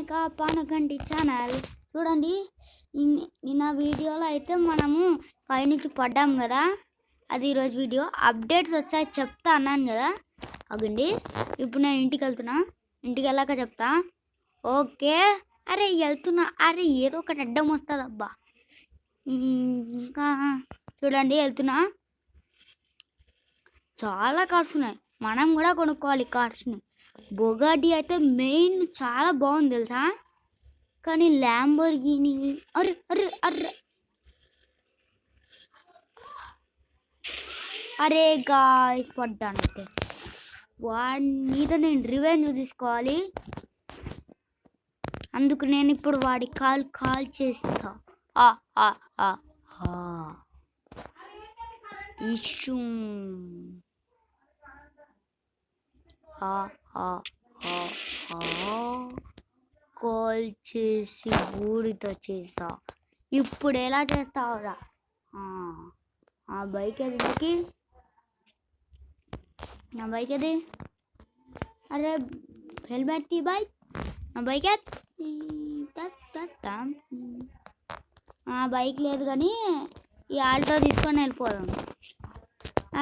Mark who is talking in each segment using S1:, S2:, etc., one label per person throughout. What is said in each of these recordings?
S1: అనేక పానకంటి ఛానల్ చూడండి. నిన్న వీడియోలో అయితే మనము పైనుంచి పడ్డాం కదా, అది ఈరోజు వీడియో అప్డేట్స్ వచ్చాయి చెప్తా అన్నాను కదా. అగండి ఇప్పుడు నేను ఇంటికి వెళ్తున్నా, ఇంటికి వెళ్ళాక చెప్తా. ఓకే. అరే వెళ్తున్నా, అరే ఏదో ఒకటి అడ్డం వస్తుంది అబ్బా. ఇంకా చూడండి వెళ్తున్నా, చాలా కార్స్ ఉన్నాయి, మనం కూడా కొనుక్కోవాలి కార్స్ని. బొగాటి అయితే మెయిన్ చాలా బాగుంది తెలుసా, కానీ ల్యాంబోర్గిని అరే అరే అరే అరే గాయ్స్ పడ్డాను. అయితే వాడి మీద నేను రివెంజ్ తీసుకోవాలి, అందుకు నేను ఇప్పుడు వాడి కాల్ చేస్తా. ఇష్యూ కాల్ చేసి బూడితో చేసా. ఇప్పుడు ఎలా చేస్తావురా? ఆ బైక్ ఎదికి, నా బైక్ అది. అరే హెల్మెట్ తీ బైక్, నా బైక్ బైక్ లేదు కానీ ఈ ఆల్టో తీసుకొని వెళ్ళిపోదాం.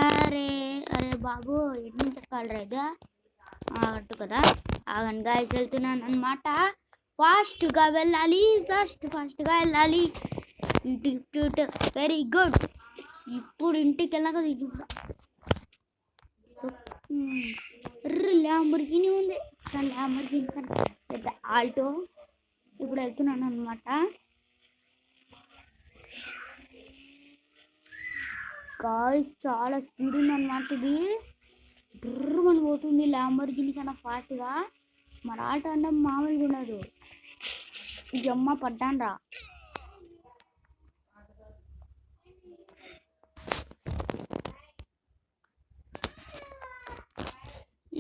S1: అరే అరే బాబు ఎటు నుంచి ఎక్కాలి రైదా అట్టు కదా. ఆగండి గాయస్ వెళ్తున్నాను అనమాట, ఫాస్ట్గా వెళ్ళాలి, ఫాస్ట్గా వెళ్ళాలి. ఇటు వెరీ గుడ్. ఇప్పుడు ఇంటికి వెళ్ళాక ల్యాంబోర్గిని ఉంది, ల్యాంబోర్గిని కన్నా పెద్ద ఆల్టో. ఇప్పుడు వెళ్తున్నాను అనమాట. గాయ్స్ చాలా స్పీడ్ ఉంది అనమాట, ఇది డ్రమని పోతుంది ల్యాంబోర్గిని కన్నా ఫాస్ట్గా. మరి ఆల్టో అంటే మామూలుగా ఉండదు. జమ్మ పడ్డాను రా.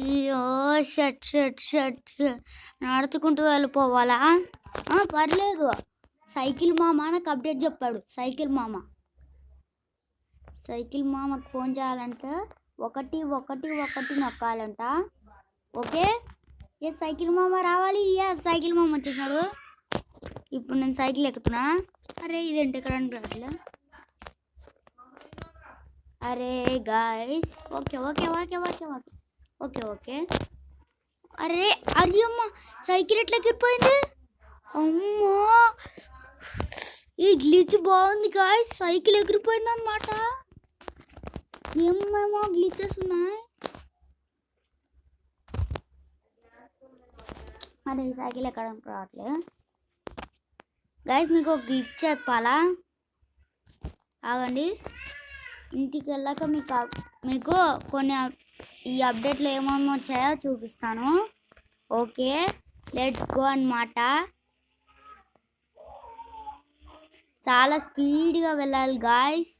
S1: అయ్యో షట్ నడుచుకుంటూ వెళ్ళిపోవాలా? పర్లేదు, సైకిల్ మామ నాకు అప్డేట్ చెప్పాడు. సైకిల్ మామకు ఫోన్ చేయాలంటే 111 నొక్కాలంట. ఓకే, ఏ సైకిల్ మామ రావాలి. సైకిల్ మామ వచ్చేసాడు. ఇప్పుడు నేను సైకిల్ ఎక్కుతున్నా. అరే ఇదేంటి ఎక్కడ రావట్లే. అరే గాయస్ ఓకే. అరే అమ్మ సైకిల్ ఎట్లా ఎక్కిపోయింది? అమ్మా ఈ గ్లిచ్ బాగుంది గాయస్, సైకిల్ ఎగిరిపోయింది అనమాట. ఏమేమో గ్లిచెస్ ఉన్నాయి. అరే సైకిల్ ఎక్కడం రావట్లేదు గాయస్. మీకు ఒక గ్లిచ్ చెప్పాలా? ఆగండి, ఇంటికి వెళ్ళాక మీకు కొన్ని ఈ అప్డేట్లో ఏమేమి వచ్చాయో చూపిస్తాను. ఓకే లెట్స్ గో అన్నమాట. చాలా స్పీడ్గా వెళ్ళాలి గాయస్.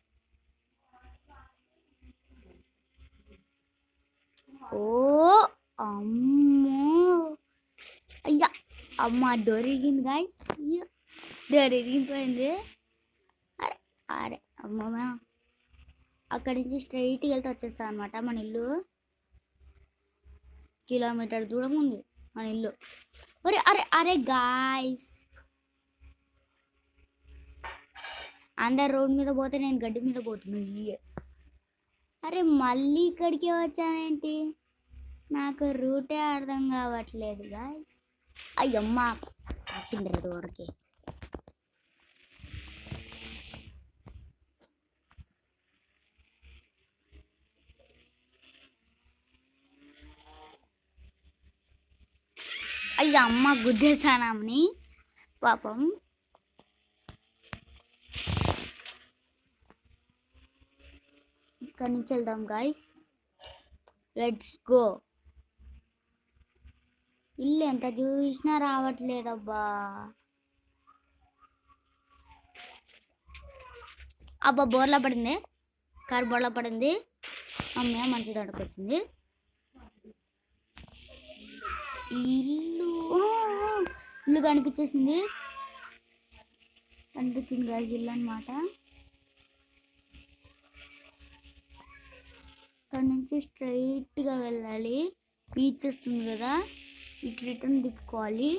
S1: ఓ అమ్మో అయ్యా అమ్మ డోర్ ఇరిగింది గాయస్, డోర్ ఇరిగిపోయింది. అరే అమ్మ అక్కడి నుంచి స్ట్రైట్గా వెళ్తే వచ్చేస్తా అనమాట మన ఇల్లు. కిలోమీటర్ దూరం ఉంది మన ఇల్లు. అరే గాయస్, అందరు రోడ్ మీద పోతే నేను గడ్డి మీద పోతున్నా. అరే మళ్ళీ ఇక్కడికే వచ్చానేంటి, నాకు రూటే అర్థం కావట్లేదు గాయస్. అయ్యమ్మ తాకిండ్రు దూరకి. అయ్యా అమ్మ గుద్దేశానామని పాపం. ఇక్కడి నుంచి వెళ్దాం గాయస్, లెట్స్ గో. ఇల్లు ఎంత చూసినా రావట్లేదబ్బా. అబ్బా బోర్లా పడింది, కారు బోర్లా పడింది. అమ్మ మంచి దొడకు వచ్చింది. ఇల్లు కనిపించింది గాయస్, ఇల్లు అనమాట. ఇక్కడ నుంచి స్ట్రైట్గా వెళ్ళాలి, బీచ్ వస్తుంది కదా, ఇటు రిటర్న్ తిప్పుకోవాలి.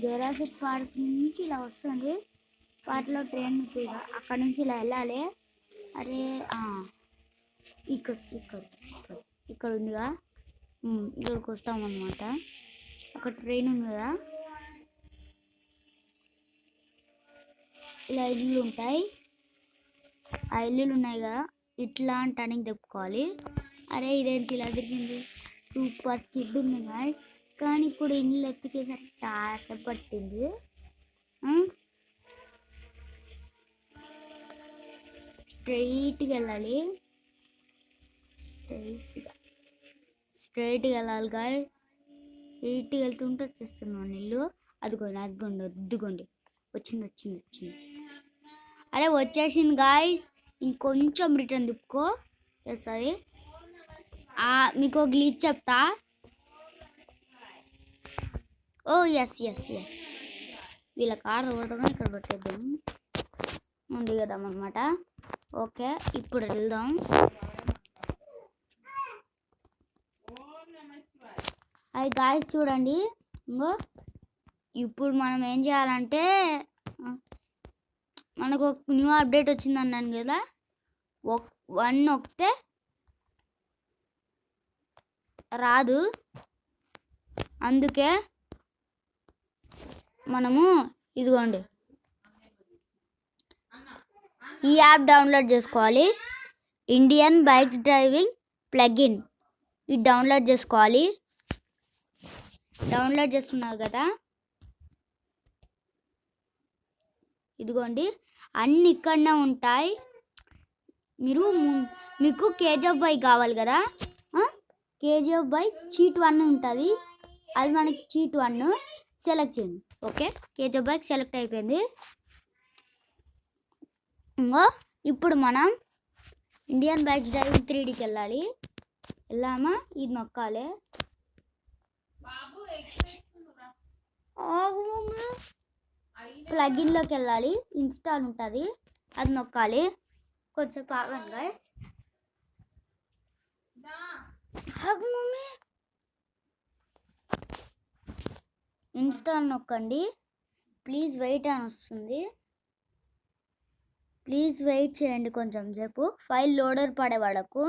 S1: జురాసిక్ పార్క్ నుంచి ఇలా వస్తుంది. వాటిలో ట్రైన్ ఉంది, అక్కడి నుంచి ఇలా వెళ్ళాలి. అరే ఇక్కడ ఇక్కడ ఇక్కడ ఇక్కడ ఉందిగా, ఇక్కడికి వస్తామన్నమాట. అక్కడ ట్రైన్ ఉంది కదా, ఇలా ఇల్లులు ఉంటాయి. ఆ ఇల్లులు ఉన్నాయి కదా, ఇట్లా టర్నింగ్ తిప్పుకోవాలి. అరే ఇదేంటి ఇలా తిరిగింది, సూపర్ స్కిడ్ ఉంది గాయ్స్. కానీ ఇప్పుడు ఇల్లు ఎత్తుకేసరికి చాలా సేపు పట్టింది. స్ట్రైట్గా వెళ్ళాలి, స్ట్రైట్గా వెళ్ళాలి గాయ్. స్ట్రైట్గా వెళ్తుంటే వచ్చేస్తున్నాను ఇల్లు. అదిగోండి వచ్చింది. అరే వచ్చేసింది గాయస్. ఇంకొంచెం రిటర్న్ తిప్పుకో వస్తుంది. మీకు గ్లిచ్ చెప్తా. ఓ ఎస్ వీళ్ళ కార్ తోడుగా ఇక్కడ పెట్టేద్దాం, ఉంది కదా అన్నమాట. ఓకే ఇప్పుడు వెళ్దాం. అది గాయస్ చూడండి, ఇంకో ఇప్పుడు మనం ఏం చేయాలంటే, మనకు ఒక న్యూ అప్డేట్ వచ్చింది అన్నాను కదా, 1 నొక్కితే రాదు. అందుకే మనము ఇదిగోండి ఈ యాప్ డౌన్లోడ్ చేసుకోవాలి. ఇండియన్ బైక్స్ డ్రైవింగ్ ప్లగిన్ ఇది డౌన్లోడ్ చేసుకోవాలి. డౌన్లోడ్ చేస్తున్నారు కదా, ఇదిగోండి అన్నీ ఇక్కడనే ఉంటాయి. మీకు కేజీఎఫ్ బైక్ కావాలి కదా, కేజీఎఫ్ బైక్ చీట్ 1 ఉంటుంది. అది మనకి చీట్ 1 సెలెక్ట్ చేయండి. ఓకే కేజీఎఫ్ బైక్ సెలెక్ట్ అయిపోయింది. ఇంకో ఇప్పుడు మనం ఇండియన్ బైక్స్ డ్రైవింగ్ 3Dకి వెళ్ళాలి. వెళ్ళామా, ఇది నొక్కాలి. ప్లగిన్లోకి వెళ్ళాలి, ఇన్స్టాల్ ఉంటుంది, అది నొక్కాలి. కొంచెం ఆగండి, ఇన్స్టాల్ నొక్కండి. ప్లీజ్ వెయిట్ అని వస్తుంది. ప్లీజ్ వెయిట్ చేయండి కొంచెం సేపు, ఫైల్ లోడర్ పడే వాళ్ళకు.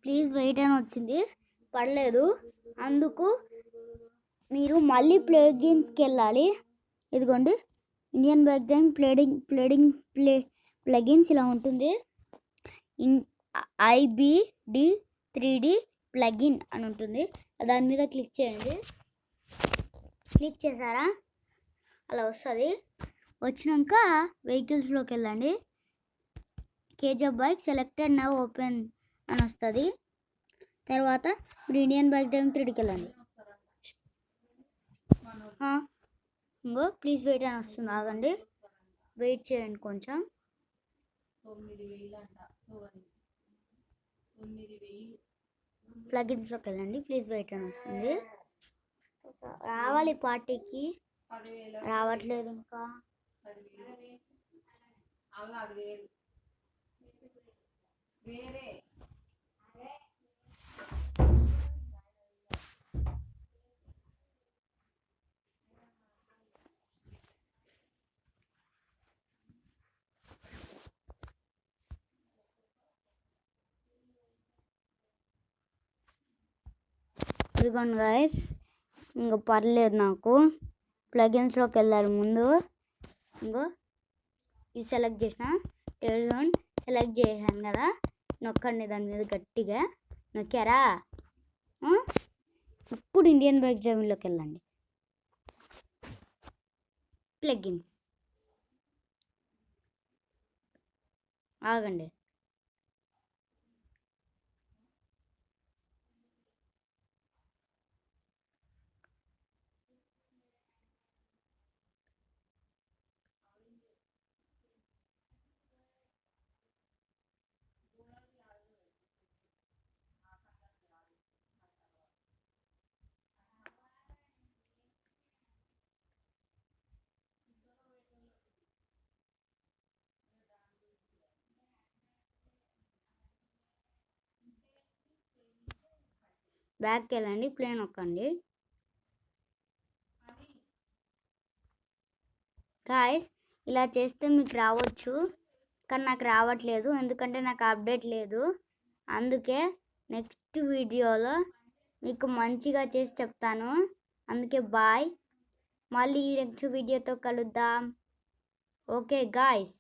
S1: ప్లీజ్ వెయిట్ అని వచ్చింది, పడలేదు. అందుకు మీరు మళ్ళీ ప్లగిన్స్కి వెళ్ళాలి. ఇదిగోండి ఇండియన్ బైక్ డ్రైవింగ్ ప్లగిన్స్ ఇలా ఉంటుంది. IBD 3D ప్లగిన్ అని ఉంటుంది. దాని మీద క్లిక్ చేయండి. క్లిక్ చేశారా, అలా వస్తుంది. వచ్చినాక వెహికల్స్లోకి వెళ్ళండి. KGF bike selected now open అని వస్తుంది. తర్వాత మీరు ఇండియన్ బైక్ డ్రైవింగ్ 3Dకి వెళ్ళండి. ఇంకో ప్లీజ్ వెయిట్ అని వస్తుంది, ఆగండి, వెయిట్ చేయండి కొంచెం. ప్లగిన్స్లోకి వెళ్ళండి, ప్లీజ్ వెయిట్ అని వస్తుంది. రావాలి పార్టీకి, రావట్లేదు ఇంకా. ఇదిగోండి గాయస్, ఇంకా పర్లేదు నాకు. ప్లగిన్స్లోకి వెళ్ళాలి ముందు. ఇంకో ఇది సెలెక్ట్ చేసిన, టెలిజోన్ సెలెక్ట్ చేశాను కదా, నొక్కండి దాని మీద గట్టిగా. నొక్కారా, ఇప్పుడు ఇండియన్ బైక్ డ్రైవింగ్లోకి వెళ్ళండి. ప్లగిన్స్ ఆగండి. బ్యాక్కి వెళ్ళండి, ప్లేన్ నొక్కండి. గాయస్ ఇలా చేస్తే మీకు రావచ్చు, కానీ నాకు రావట్లేదు ఎందుకంటే నాకు అప్డేట్ లేదు. అందుకే నెక్స్ట్ వీడియోలో మీకు మంచిగా చేసి చెప్తాను. అందుకే బాయ్, మళ్ళీ నెక్స్ట్ వీడియోతో కలుద్దాం. Okay guys.